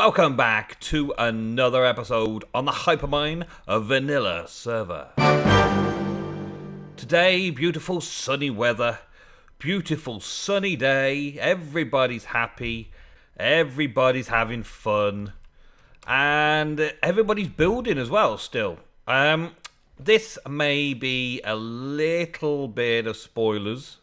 Welcome back to another episode on the Hypermine Vanilla server. Today, beautiful sunny weather, beautiful sunny day, everybody's happy, everybody's having fun, and everybody's building as well still. This may be a little bit of spoilers,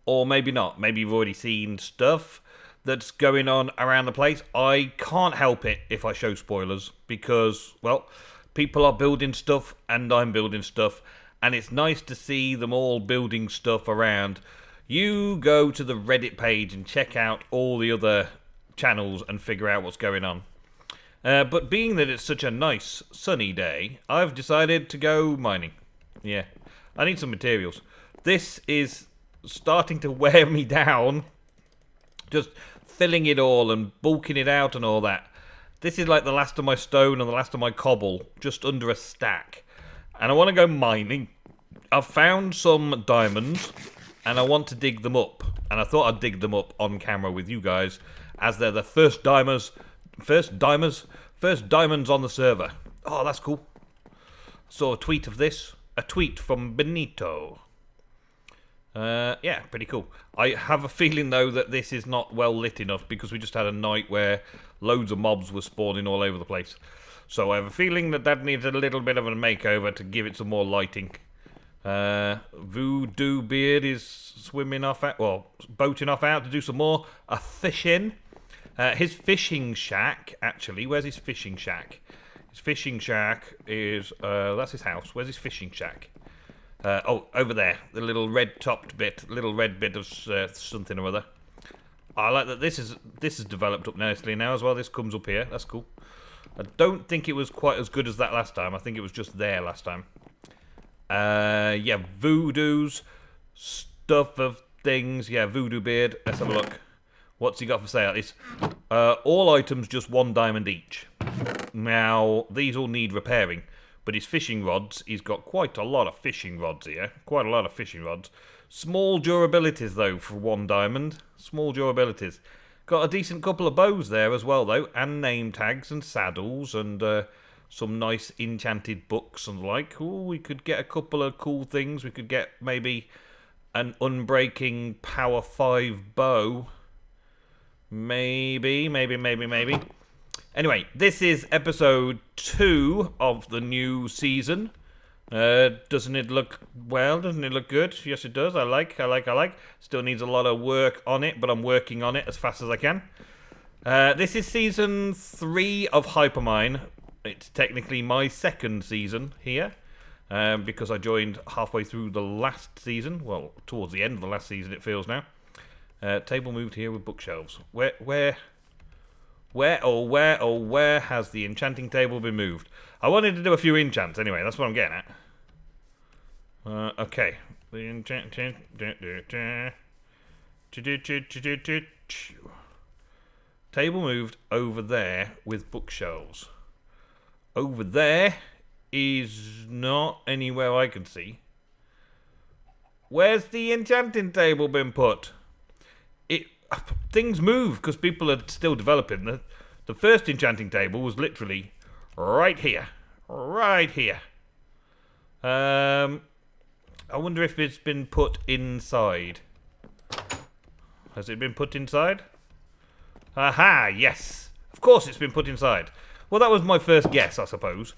or maybe not. Maybe you've already seen stuff that's going on around the place. I can't help it if I show spoilers because, well, people are building stuff and I'm building stuff, and it's nice to see them all building stuff around. You go to the Reddit page and check out all the other channels and figure out what's going on. But being that it's such a nice sunny day, I've decided to go mining. Yeah, I need some materials. This is starting to wear me down. Just filling it all and bulking it out and all that. This is like the last of my stone and the last of my cobble, just under a stack. And I want to go mining. I've found some diamonds and I want to dig them up. And I thought I'd dig them up on camera with you guys, as they're the first diamonds on the server. Oh, that's cool. Saw a tweet of this. A tweet from Benito. Yeah, pretty cool. I have a feeling, though, that this is not well lit enough because we just had a night where loads of mobs were spawning all over the place. So I have a feeling that needs a little bit of a makeover to give it some more lighting. Voodoo Beard is swimming off out, well, boating off out to do some more fishing. His fishing shack, actually, where's his fishing shack? His fishing shack is, that's his house. Where's his fishing shack? Oh, over there, the little red-topped bit, little red bit of something or other. I like that this is developed up nicely now as well. This comes up here. That's cool. I don't think it was quite as good as that last time. I think it was just there last time. Yeah, Voodoo's stuff of things. Yeah, Voodoo Beard. Let's have a look. What's he got for sale? It's all items just 1 diamond each. Now, these all need repairing. But his fishing rods, he's got quite a lot of fishing rods here. Quite a lot of fishing rods. Small durabilities, though, for 1 diamond. Small durabilities. Got a decent couple of bows there as well, though. And name tags and saddles and some nice enchanted books and the like. Ooh, we could get a couple of cool things. We could get maybe an unbreaking power 5 bow. Maybe. Anyway, this is episode 2 of the new season. Doesn't it look well? Doesn't it look good? Yes, it does. I like. Still needs a lot of work on it, but I'm working on it as fast as I can. This is season 3 of Hypermine. It's technically my 2nd season here, because I joined halfway through the last season. Well, towards the end of the last season, it feels now. Table moved here with bookshelves. Where has the enchanting table been moved? I wanted to do a few enchants anyway, that's what I'm getting at. Okay. The enchant... Table moved over there with bookshelves. Over there is not anywhere I can see. Where's the enchanting table been put? Things move because people are still developing. The first enchanting table was literally right here. Right here. I wonder if it's been put inside. Has it been put inside? Aha, yes. Of course it's been put inside. Well, that was my first guess, I suppose.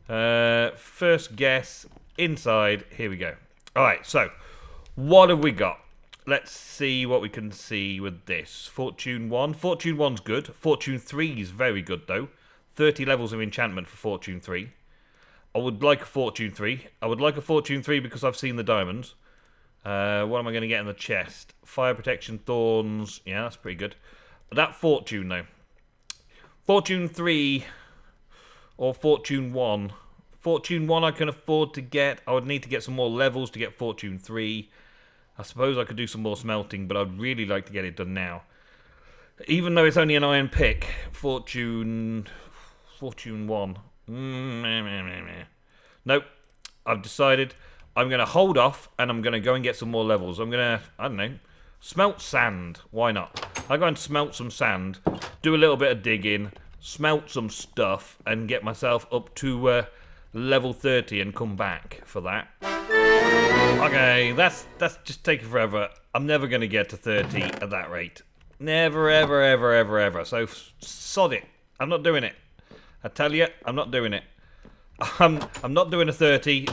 First guess, inside. Here we go. Alright, so, what have we got? Let's see what we can see with this. Fortune 1. Fortune 1's good. Fortune 3 is very good, though. 30 levels of enchantment for Fortune 3. I would like a Fortune 3. I would like a Fortune 3 because I've seen the diamonds. What am I going to get in the chest? Fire protection, thorns. Yeah, that's pretty good. But that Fortune, though. Fortune 3 or Fortune 1. Fortune 1 I can afford to get. I would need to get some more levels to get Fortune 3. I suppose I could do some more smelting, but I'd really like to get it done now. Even though it's only an iron pick, Fortune 1. Nope. I've decided I'm going to hold off and I'm going to go and get some more levels. I'm going to, I don't know, smelt sand. Why not? I'll go and smelt some sand, do a little bit of digging, smelt some stuff and get myself up to level 30 and come back for that. Okay, that's just taking forever. I'm never going to get to 30 at that rate. Never, ever, ever, ever, ever. So sod it. I'm not doing it. I tell you, I'm not doing it. I'm not doing a 30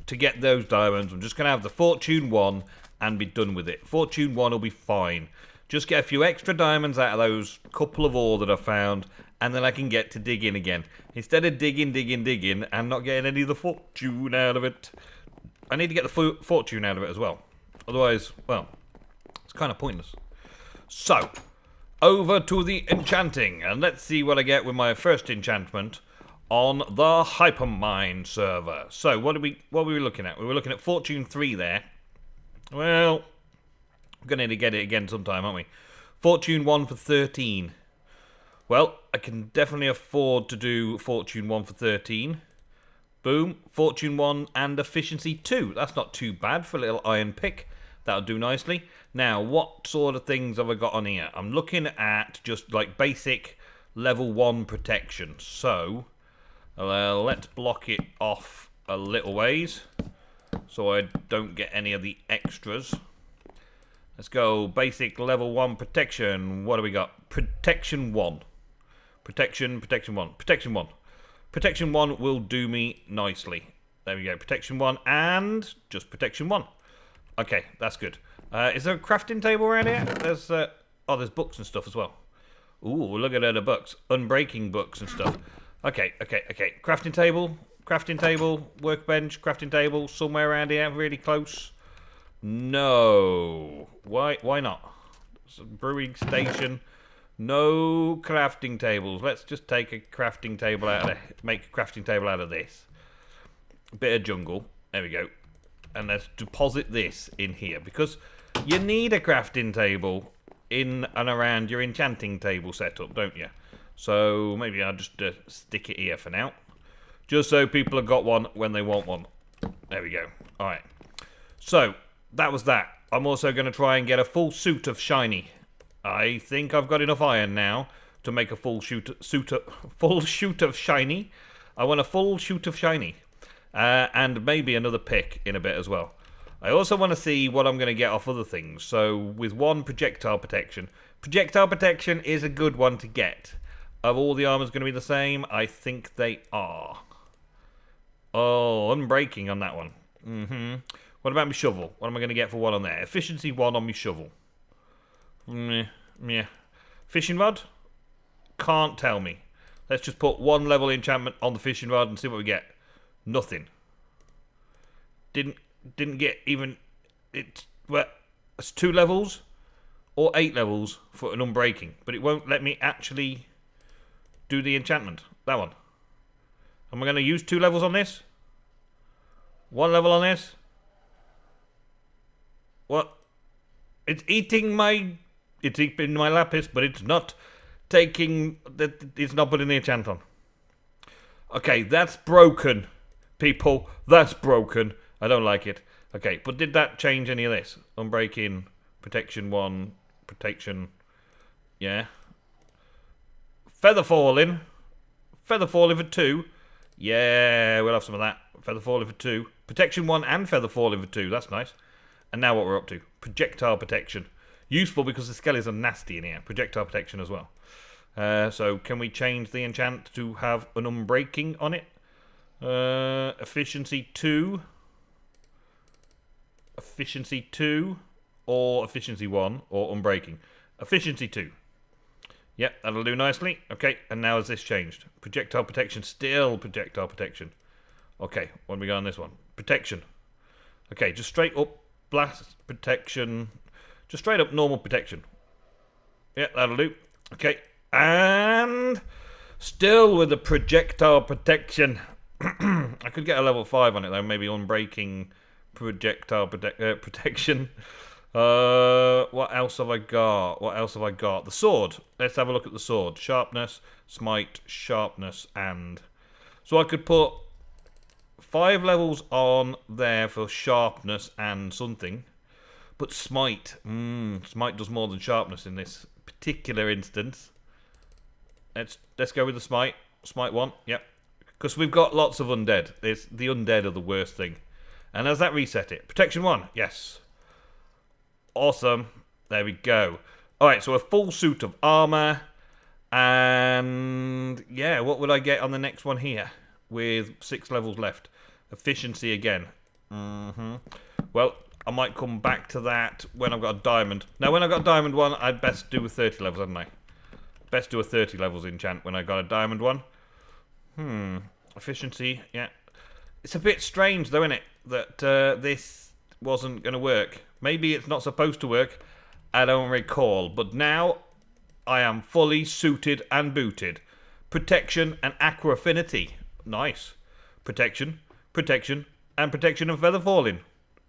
to get those diamonds. I'm just going to have the Fortune 1 and be done with it. Fortune 1 will be fine. Just get a few extra diamonds out of those couple of ore that I found, and then I can get to dig in again. Instead of digging, and not getting any of the fortune out of it, I need to get the fortune out of it as well. Otherwise, well, it's kind of pointless. So, over to the enchanting, and let's see what I get with my first enchantment on the Hypermine server. So, what were we looking at? We were looking at Fortune 3 there. Well, we're going to need to get it again sometime, aren't we? Fortune 1 for 13. Well, I can definitely afford to do Fortune 1 for 13. Boom. Fortune 1 and Efficiency 2. That's not too bad for a little iron pick. That'll do nicely. Now, what sort of things have I got on here? I'm looking at just like basic level 1 protection. So, let's block it off a little ways so I don't get any of the extras. Let's go basic level 1 protection. What do we got? Protection 1. Protection 1. Protection 1. Protection 1 will do me nicely. There we go. Protection 1 and just Protection 1. Okay, that's good. Is there a crafting table around here? There's there's books and stuff as well. Ooh, look at the books. Unbreaking books and stuff. Okay. Crafting table, workbench, crafting table, somewhere around here, really close. No. Why not? Brewing station. No crafting tables. Let's just take a crafting table out of make a crafting table out of this. A bit of jungle. There we go. And let's deposit this in here because you need a crafting table in and around your enchanting table setup, don't you? So maybe I'll just stick it here for now. Just so people have got one when they want one. There we go. Alright. So, that was that. I'm also going to try and get a full suit of shiny. I think I've got enough iron now to make a full shoot of shiny. I want a full shoot of shiny. And maybe another pick in a bit as well. I also want to see what I'm going to get off other things. So, with one projectile protection. Projectile protection is a good one to get. Are all the armors going to be the same? I think they are. Oh, unbreaking on that one. What about my shovel? What am I going to get for one on there? Efficiency 1 on my shovel. Yeah. Fishing rod? Can't tell me. Let's just put one level enchantment on the fishing rod and see what we get. Nothing. Didn't get even... It's 2 levels or 8 levels for an unbreaking. But it won't let me actually do the enchantment. That one. Am I going to use 2 levels on this? 1 level on this? What? It's eating my lapis, but it's not taking... It's not putting the enchant on. Okay, that's broken, people. That's broken. I don't like it. Okay, but did that change any of this? Unbreaking, protection 1, protection... Yeah. Feather falling. Feather falling for 2. Yeah, we'll have some of that. Feather falling for 2. Protection 1 and feather falling for 2. That's nice. And now what we're up to. Projectile protection. Useful because the skellies are nasty in here. Projectile protection as well. So can we change the enchant to have an unbreaking on it? Efficiency 2. Efficiency 2. Or efficiency 1. Or unbreaking. Efficiency 2. Yep, that'll do nicely. Okay, and now has this changed? Projectile protection, still projectile protection. Okay, what have we got on this one? Protection. Okay, just straight up blast protection. Just straight up normal protection. Yep, that'll do. Okay, and still with the projectile protection. I could get a level 5 on it though, maybe unbreaking projectile protection. What else have I got? The sword. Let's have a look at the sword. Sharpness, smite, sharpness, and... So I could put 5 levels on there for sharpness and something. But smite. Smite does more than sharpness in this particular instance. Let's go with the smite. Smite 1, yep. Because we've got lots of undead. The undead are the worst thing. And has that reset it? Protection 1, yes. Awesome. There we go. Alright, so a full suit of armor. And yeah, what would I get on the next one here? With 6 levels left. Efficiency again. Well, I might come back to that when I've got a diamond. Now, when I've got a diamond one, I'd best do a 30 levels, hadn't I? Best do a 30 levels enchant when I got a diamond one. Efficiency, yeah. It's a bit strange, though, isn't it? That this wasn't going to work. Maybe it's not supposed to work. I don't recall. But now, I am fully suited and booted. Protection and aqua affinity. Nice. Protection, protection, and protection and feather falling.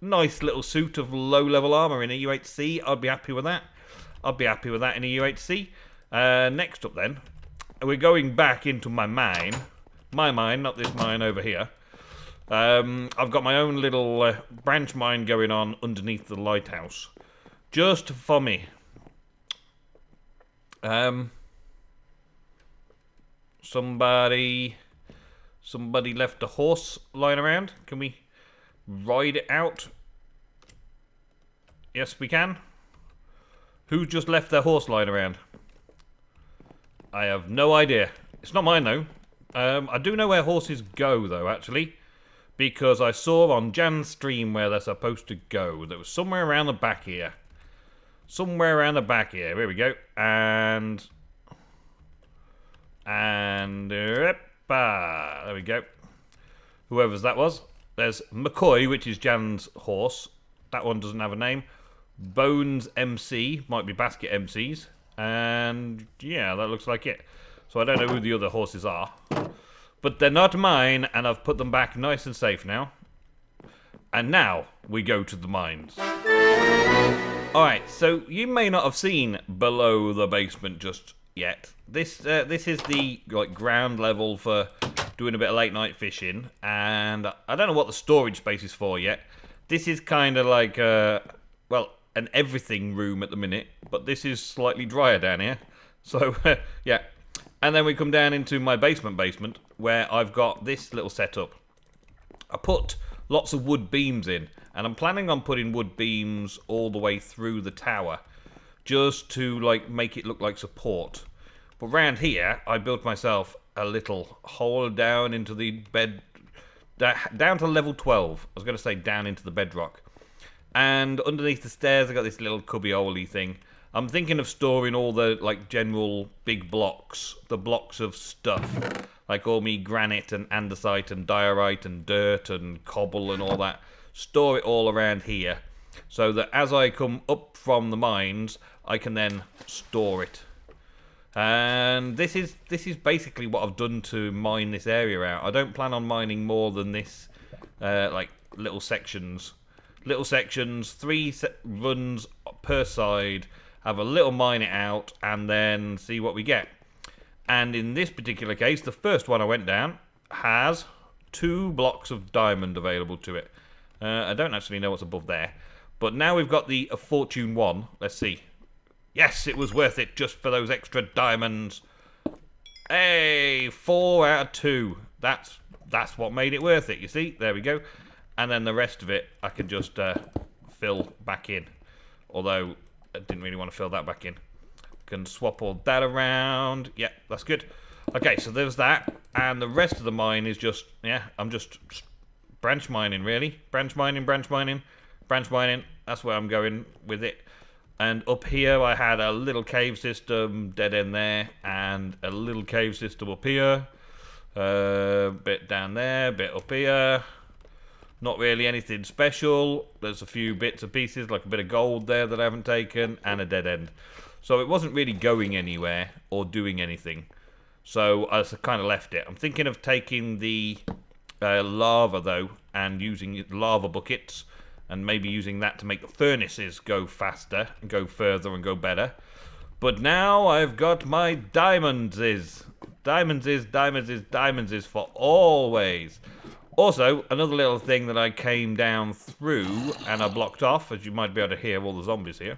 Nice little suit of low-level armor in a UHC. I'd be happy with that. I'd be happy with that in a UHC. Next up, then, we're going back into my mine. My mine, not this mine over here. I've got my own little branch mine going on underneath the lighthouse. Just for me. Somebody left a horse lying around. Can we ride it out? Yes, we can. Who just left their horse lying around? I have no idea. It's not mine, though. I do know where horses go, though, actually. Because I saw on Jan's stream where they're supposed to go. There was somewhere around the back here. Somewhere around the back here. Here we go. And there we go. Whoever's that was. There's McCoy, which is Jan's horse. That one doesn't have a name. Bones MC. Might be Basket MCs. And yeah, that looks like it. So I don't know who the other horses are. But they're not mine, and I've put them back nice and safe now. And now we go to the mines. Alright, so you may not have seen below the basement just yet. This is the ground level for doing a bit of late night fishing. And I don't know what the storage space is for yet. This is kind of like, well, an everything room at the minute. But this is slightly drier down here. So, yeah. And then we come down into my basement, where I've got this little setup. I put lots of wood beams in, and I'm planning on putting wood beams all the way through the tower, just to make it look like support. But round here, I built myself a little hole down into the bed, down to level 12. I was going to say down into the bedrock. And underneath the stairs, I got this little cubby-hole-y thing. I'm thinking of storing all the, general big blocks. The blocks of stuff. Like all me granite and andesite and diorite and dirt and cobble and all that. Store it all around here. So that as I come up from the mines, I can then store it. And this is basically what I've done to mine this area out. I don't plan on mining more than this, little sections. Little sections, 3 runs per side. Have a little mine it out, and then see what we get. And in this particular case, the first one I went down has 2 blocks of diamond available to it. I don't actually know what's above there. But now we've got the Fortune 1. Let's see. Yes, it was worth it just for those extra diamonds. Hey, 4 out of 2. That's what made it worth it, you see? There we go. And then the rest of it, I can just fill back in. Although I didn't really want to fill that back in. Can swap all that around. Yeah, that's good. Okay, so there's that. And the rest of the mine is just, yeah, I'm just branch mining, really. Branch mining, branch mining, branch mining. That's where I'm going with it. And up here, I had a little cave system, dead end there. And a little cave system up here. Bit down there, bit up here. Not really anything special. There's a few bits and pieces, like a bit of gold there that I haven't taken, and a dead end. So it wasn't really going anywhere or doing anything. So I just kind of left it. I'm thinking of taking the lava, though, and using lava buckets, and maybe using that to make the furnaces go faster, and go further, and go better. But now I've got my diamonds is. Diamonds is for always. Also, another little thing that I came down through and I blocked off, as you might be able to hear all the zombies here.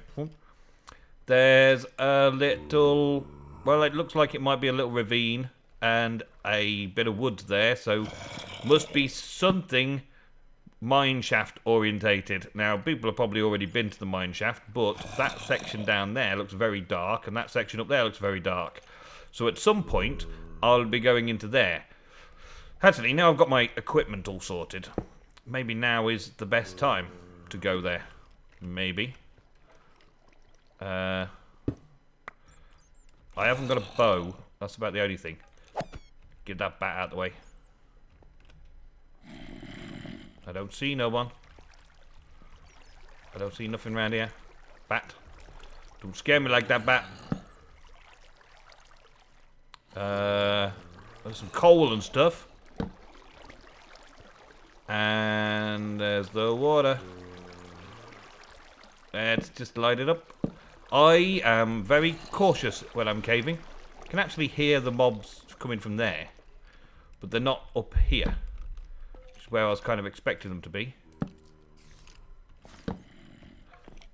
There's a little Well, it looks like it might be a little ravine and a bit of woods there, so must be something mine shaft orientated. Now, people have probably already been to the mine shaft, but that section down there looks very dark, and that section up there looks very dark. So at some point, I'll be going into there. Actually, now I've got my equipment all sorted. Maybe now is the best time to go there. Maybe. I haven't got a bow. That's about the only thing. Get that bat out of the way. I don't see no one. I don't see nothing around here. Bat. Don't scare me like that, bat. There's some coal and stuff. And there's the water. Let's just light it up. I am very cautious when I'm caving. I can actually hear the mobs coming from there. But they're not up here. Which is where I was kind of expecting them to be.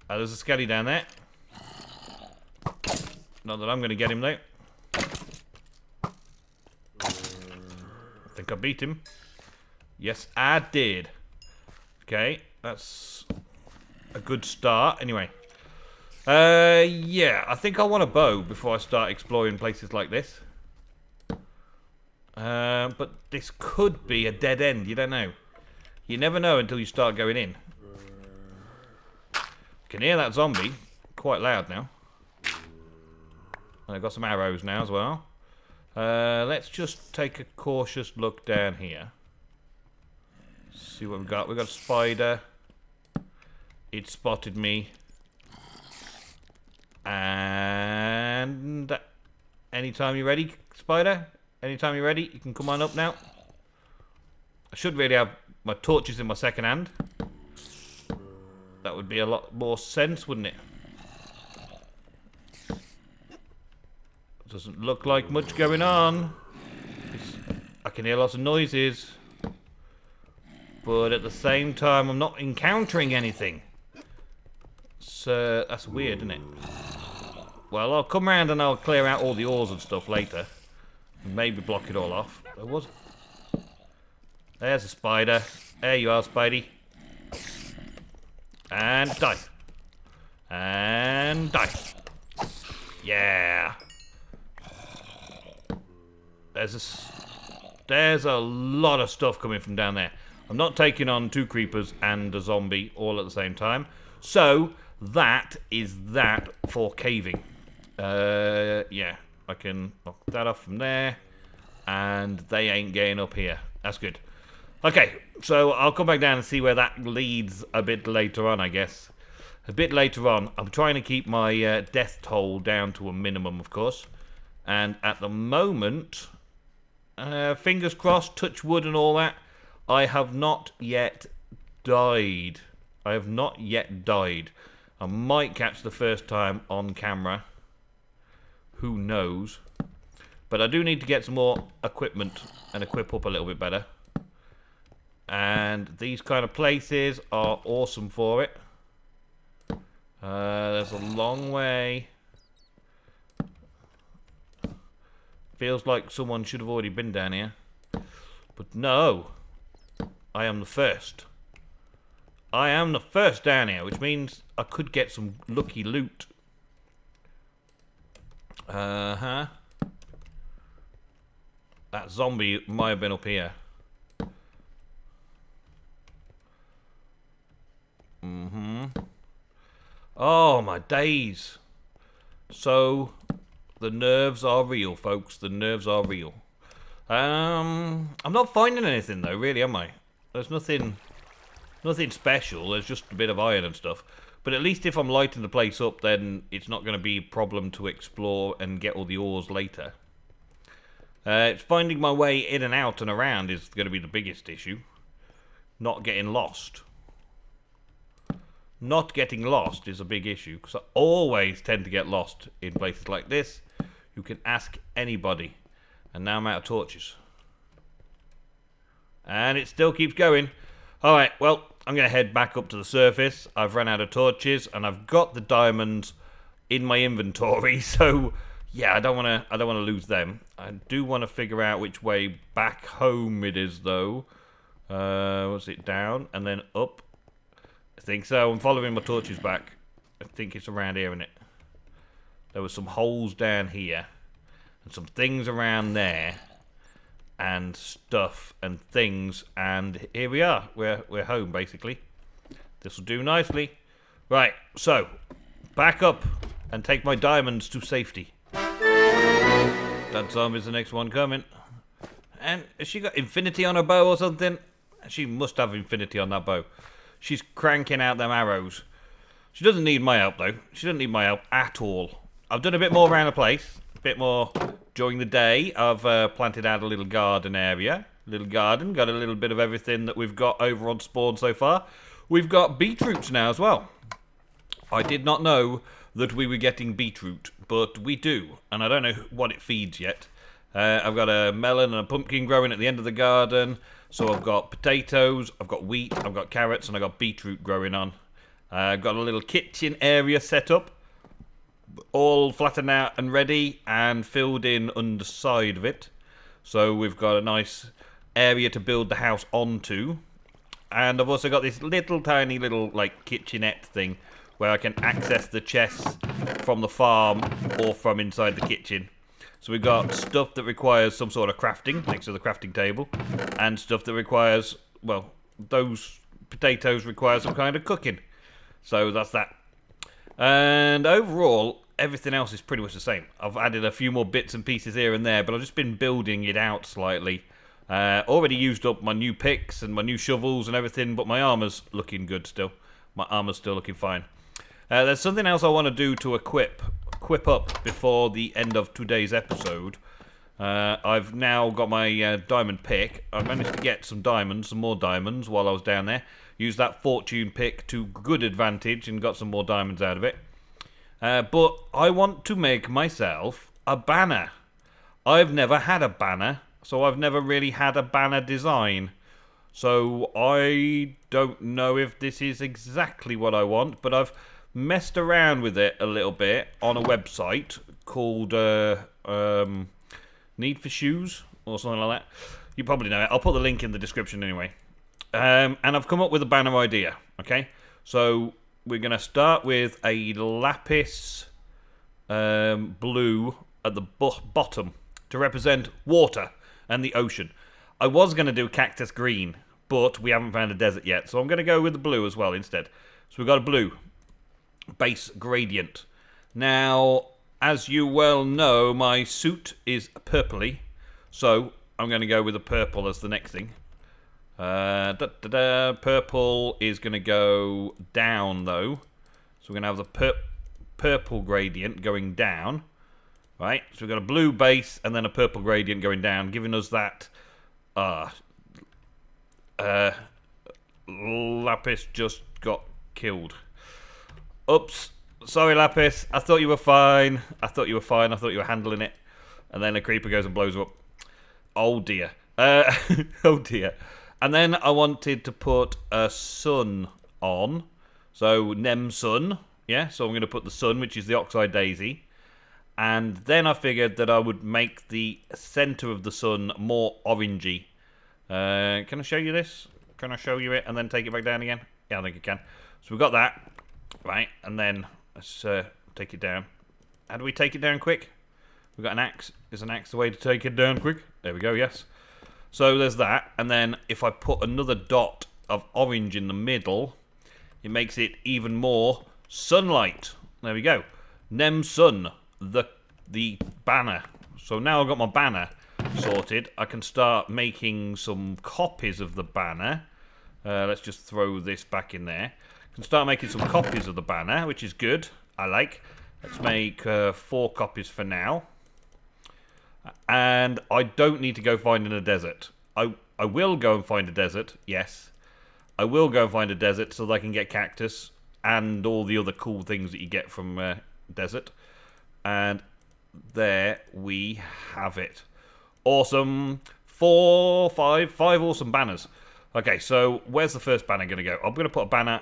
There's a skelly down there. Not that I'm going to get him though. I think I beat him. Yes, I did. Okay, that's a good start. Anyway. Yeah, I think I want a bow before I start exploring places like this. But this could be a dead end, you don't know. You never know until you start going in. You can hear that zombie quite loud now. And I've got some arrows now as well. Let's just take a cautious look down here. See what we've got. We've got a spider. It spotted me. And anytime you're ready, spider. Anytime you're ready, you can come on up now. I should really have my torches in my second hand. That would be a lot more sense, wouldn't it? Doesn't look like much going on. I can hear lots of noises. But at the same time, I'm not encountering anything. So that's weird, isn't it? Well, I'll come around and I'll clear out all the ores and stuff later. Maybe block it all off. There's a spider. There you are, Spidey. And die. And die. Yeah. There's a lot of stuff coming from down there. I'm not taking on 2 creepers and a zombie all at the same time. So, that is that for caving. Yeah. I can knock that off from there. And they ain't getting up here. That's good. Okay, so I'll come back down and see where that leads a bit later on, I guess. A bit later on. I'm trying to keep my death toll down to a minimum, of course. And at the moment, fingers crossed, touch wood and all that, I have not yet died. I have not yet died. I might catch the first time on camera. Who knows? But I do need to get some more equipment and equip up a little bit better. And these kind of places are awesome for it. There's a long way. Feels like someone should have already been down here. But no. I am the first. I am the first down here, which means I could get some lucky loot. That zombie might have been up here. Oh, my days. So, the nerves are real, folks. The nerves are real. I'm not finding anything, though, really, am I? There's nothing special. There's just a bit of iron and stuff. But at least if I'm lighting the place up, then it's not going to be a problem to explore and get all the ores later. It's finding my way in and out and around is going to be the biggest issue. Not getting lost. Not getting lost is a big issue, because I always tend to get lost in places like this. You can ask anybody. And now I'm out of torches. And it still keeps going. Alright, well, I'm going to head back up to the surface. I've run out of torches, and I've got the diamonds in my inventory, so Yeah, I don't want to. I don't want to lose them. I do want to figure out which way back home it is, though. What's it down and then up? I think so. I'm following my torches back. I think it's around here, isn't it? There were some holes down here, and some things around there, and stuff and things, and here we are. We're home basically. This will do nicely. Right, so back up and take my diamonds to safety. That zombie's the next one coming. And has she got infinity on her bow or something? She must have infinity on that bow. She's cranking out them arrows. She doesn't need my help, though. She doesn't need my help at all. I've done a bit more around the place. A bit more during the day. I've planted out a little garden area. Little garden. Got a little bit of everything that we've got over on spawn so far. We've got beetroots now as well. I did not know that we were getting beetroot, but we do. And I don't know what it feeds yet. I've got a melon and a pumpkin growing at the end of the garden. So I've got potatoes, I've got wheat, I've got carrots, and I've got beetroot growing on. I've got a little kitchen area set up. All flattened out and ready and filled in underside of it. So we've got a nice area to build the house onto. And I've also got this little tiny little like kitchenette thing where I can access the chests from the farm or from inside the kitchen. So we've got stuff that requires some sort of crafting next to the crafting table, and stuff that requires, well, those potatoes require some kind of cooking. So that's that. And overall, everything else is pretty much the same. I've added a few more bits and pieces here and there, but I've just been building it out slightly. Already used up my new picks and my new shovels and everything, but my armor's looking good still. My armor's still looking fine. There's something else I want to do to equip up before the end of today's episode. I've now got my diamond pick. I managed to get some diamonds, some more diamonds while I was down there. Used that fortune pick to good advantage and got some more diamonds out of it. But I want to make myself a banner. I've never had a banner, so I've never really had a banner design. So I don't know if this is exactly what I want, but I've messed around with it a little bit on a website called Need for Shoes or something like that. You probably know it. I'll put the link in the description anyway. And I've come up with a banner idea. Okay, so we're going to start with a lapis blue at the bottom to represent water and the ocean. I was going to do cactus green, but we haven't found a desert yet, so I'm going to go with the blue as well instead. So we've got a blue base gradient. Now, as you well know, my suit is purpley, so I'm going to go with the purple as the next thing. Purple is going to go down, though. So we're going to have the purple gradient going down. Right, so we've got a blue base and then a purple gradient going down, giving us that... Lapis just got killed. Oops. Sorry, Lapis. I thought you were fine. I thought you were handling it. And then a creeper goes and blows her up. Oh, dear. Oh, dear. And then I wanted to put a sun on. So, Nemsun. Yeah, so I'm going to put the sun, which is the oxide daisy. And then I figured that I would make the center of the sun more orangey. Can I show you this? Can I show you it and then take it back down again? Yeah, I think I can. So we've got that. Right, and then let's take it down. How do we take it down quick? We've got an axe. Is an axe the way to take it down quick? There we go, yes. So there's that. And then if I put another dot of orange in the middle, it makes it even more sunlight. There we go. Nemsun, the banner. So now I've got my banner sorted. I can start making some copies of the banner. Let's just throw this back in there. I can start making some copies of the banner, which is good. I like. Let's make 4 copies for now. And I don't need to go finding a desert. I will go and find a desert, yes. I will go and find a desert so that I can get cactus and all the other cool things that you get from desert. And there we have it. Awesome. 5 awesome banners. Okay, so where's the first banner going to go? I'm going to put a banner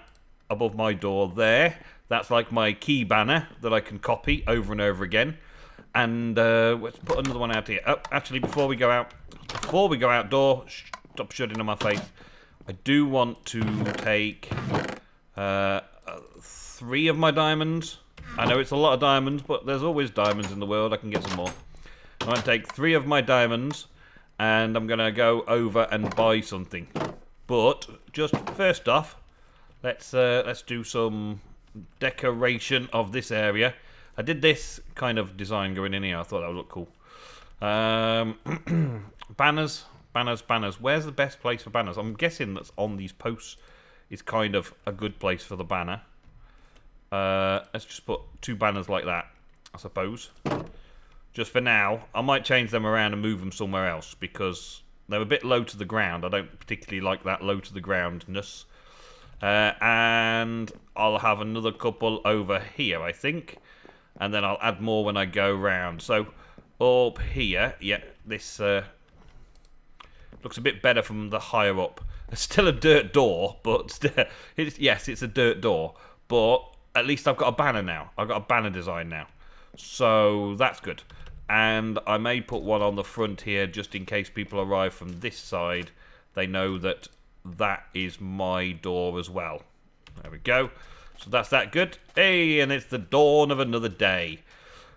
above my door there. That's like my key banner that I can copy over and over again. And let's put another one out here. Oh, actually, before we go outdoor, stop shutting on my face. I do want to take 3 of my diamonds. I know it's a lot of diamonds, but there's always diamonds in the world. I can get some more. I'm going to take 3 of my diamonds, and I'm going to go over and buy something. But just first off, let's do some decoration of this area. I did this kind of design going in here. I thought that would look cool. Banners. Where's the best place for banners? I'm guessing that's on these posts is kind of a good place for the banner. Let's just put 2 banners like that, I suppose. Just for now. I might change them around and move them somewhere else because they're a bit low to the ground. I don't particularly like that low to the groundness. And I'll have another couple over here, I think. And then I'll add more when I go round. So, up here, yeah, this looks a bit better from the higher up. It's still a dirt door, but yes, it's a dirt door. But at least I've got a banner now. I've got a banner design now. So, that's good. And I may put one on the front here just in case people arrive from this side. They know that that is my door as well. There we go. So that's that good. Hey, and it's the dawn of another day.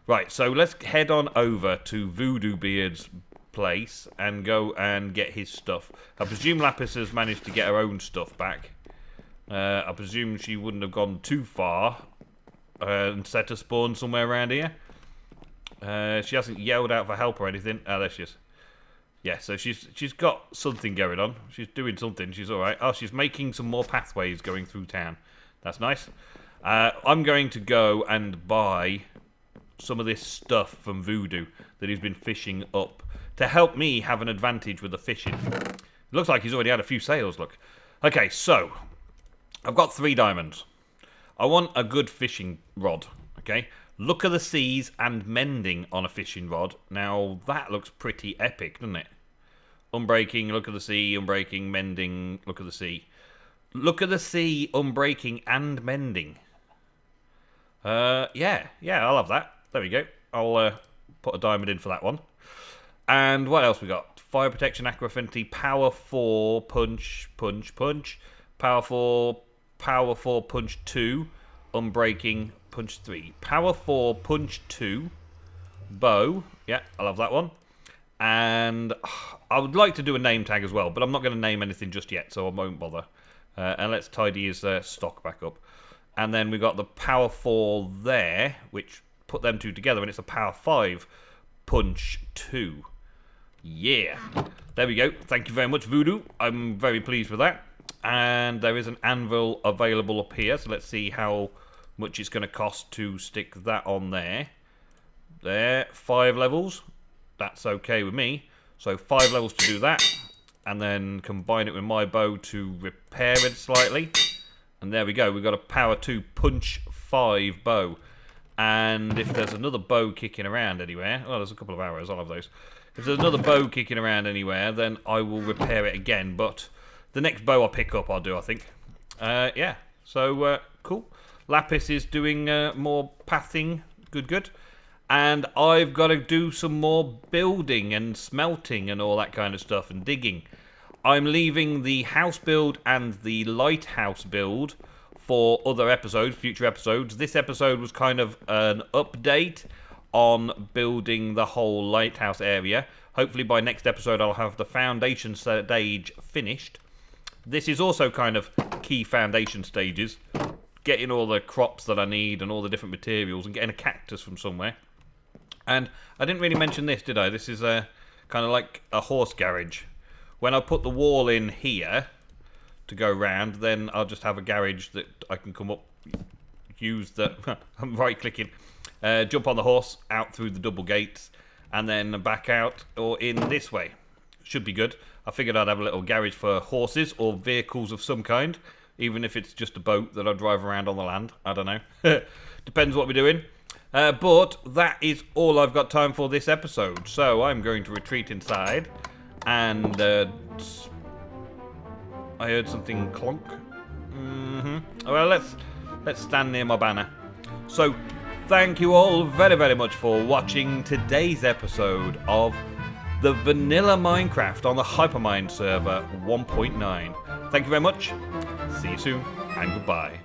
Right, so let's head on over to Voodoo Beard's place and go and get his stuff. I presume Lapis has managed to get her own stuff back. I presume she wouldn't have gone too far and set a spawn somewhere around here. She hasn't yelled out for help or anything. Oh, there she is. Yeah, so she's got something going on. She's doing something. She's all right. Oh, she's making some more pathways going through town. That's nice. I'm going to go and buy some of this stuff from Voodoo that he's been fishing up to help me have an advantage with the fishing. It looks like he's already had a few sales, look. Okay, so I've got 3 diamonds. I want a good fishing rod, okay? Look of the seas and mending on a fishing rod. Now, that looks pretty epic, doesn't it? Unbreaking, look of the sea, unbreaking, mending, look of the sea. Look at the sea, unbreaking, and mending. Yeah, I'll have that. There we go. I'll put a diamond in for that one. And what else we got? Fire protection, aqua affinity, power 4, punch. Power 4, punch 2, unbreaking, punch 3. Power 4, punch 2, bow. Yeah, I'll have that one. And I would like to do a name tag as well, but I'm not going to name anything just yet, so I won't bother. And let's tidy his stock back up. And then we've got the power 4 there, which put them 2 together, and it's a power 5 punch 2. Yeah. There we go. Thank you very much, Voodoo. I'm very pleased with that. And there is an anvil available up here, so let's see how much it's going to cost to stick that on there. There, 5 levels. That's okay with me. So 5 levels to do that. And then combine it with my bow to repair it slightly. And there we go. We've got a power 2 punch 5 bow. And if there's another bow kicking around anywhere... Oh, there's a couple of arrows. I'll have those. If there's another bow kicking around anywhere, then I will repair it again. But the next bow I pick up, I'll do, I think. Yeah. So, cool. Lapis is doing more pathing. Good. And I've got to do some more building and smelting and all that kind of stuff and digging. I'm leaving the house build and the lighthouse build for other episodes, future episodes. This episode was kind of an update on building the whole lighthouse area. Hopefully by next episode I'll have the foundation stage finished. This is also kind of key foundation stages. Getting all the crops that I need and all the different materials and getting a cactus from somewhere. And I didn't really mention this, did I? This is kind of like a horse garage. When I put the wall in here to go round, then I'll just have a garage that I can come up, use the... I'm right-clicking. Jump on the horse, out through the double gates, and then back out or in this way. Should be good. I figured I'd have a little garage for horses or vehicles of some kind, even if it's just a boat that I drive around on the land. I don't know. Depends what we're doing. But that is all I've got time for this episode. So I'm going to retreat inside. And I heard something clonk. Well, let's stand near my banner. So thank you all very, very much for watching today's episode of the Vanilla Minecraft on the Hypermine server 1.9. Thank you very much. See you soon, and goodbye.